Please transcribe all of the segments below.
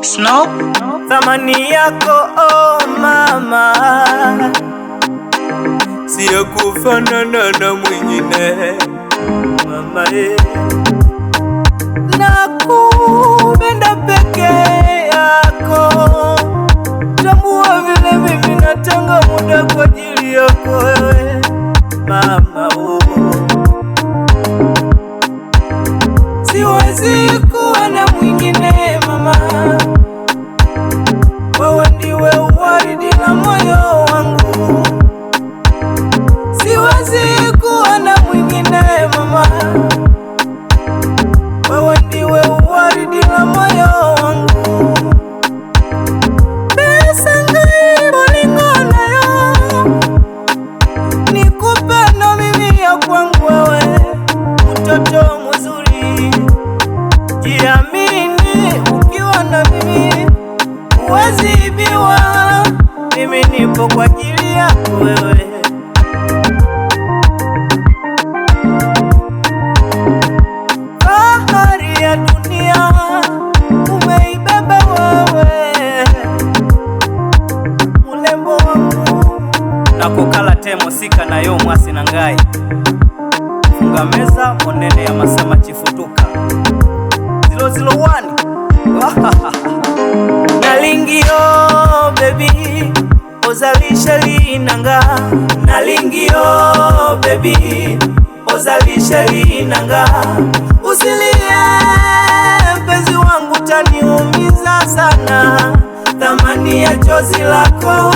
Snow thamani yako oh mama, siyo kufanana na mwingine mama, nakupenda peke yako, tambua vile mimi natenga muda kwa ajili yako wewe mama, siwezi kuwa na mwingine mama, wewe ndiwe waridi la moyo wangu, siwezi kuwa na mwingine mama, wewe ndiwe waridi la moyo wangu. Pesa ngai bolingo nayo nikupe na mimi ya kwangu wewe, mtoto mzuri, jiamini ukiwa na mimi, huwezi ibiwa, mimi nipo kwa ajili yako wewe. Bahari ya dunia umeibeba wewe, mulembo wangu, nakukala temo sika nayo mwasi na ngai, funga meza monene ya masama chifutuka 001 nalingio baby ozalisha linanga, nalingio baby ozalisha linanga, usilie mpenzi wangu taniumiza sana, thamani ya chozi lako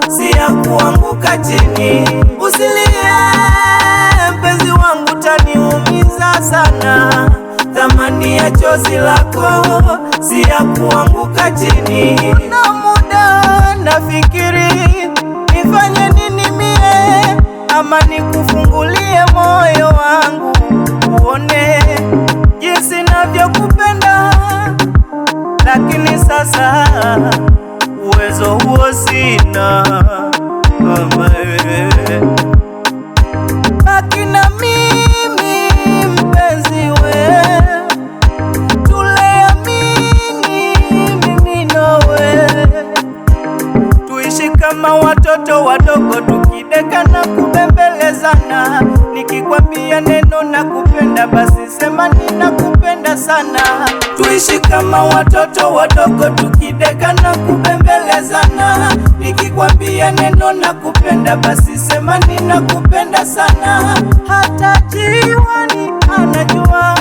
si ya kuanguka chini, usilie mpenzi wangu taniumiza sana, thamani ya chozi lako si ya kuanguka chini. Na muda nafikiri nifanye nini mie, ama nikufungulie moyo wangu uone jinsi navyokupenda, lakini sasa uwezo huo sina mama, baki na mimi mpenzi we, tuleamini mimi nawe, tuishi kama watoto wadogo tukideka na kubembelezana, nikikwambia neno nakupenda basi sema ninakupenda sana, tuishi kama watoto wadogo tukideka na kubembelezana, nikikwambia neno nakupenda basi sema ninakupenda sana, hata jiwani anajua,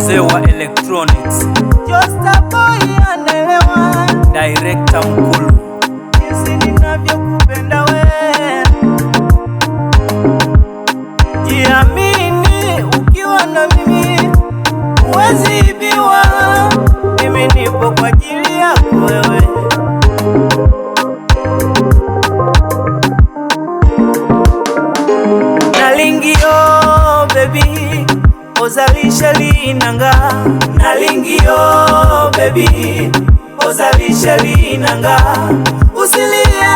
Sewa Electronics, Just a boy anaelewa, director mkulu, jinsi ninavyokupenda wewe, jiamini ukiwa na mimi, huwezi ibiwa, mimi nipo kwa ajili yako wewe. Nalingio baby ozalisha linanga, nalingio baby ozalisha linanga, usilie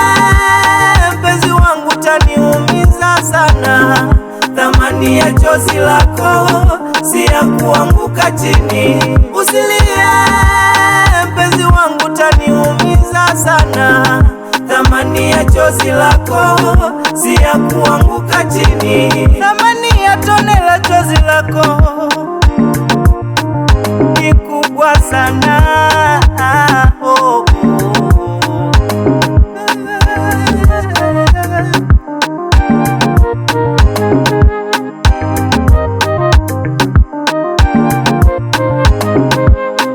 mpenzi wangu taniumiza sana, thamani ya chozi lako si ya kuanguka chini, usilie mpenzi wangu taniumiza sana, thamani ya chozi lako si ya kuanguka chini, thamani ya tone la chozi lako ni kubwa sana, oh, oh.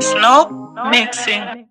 Snow mixing.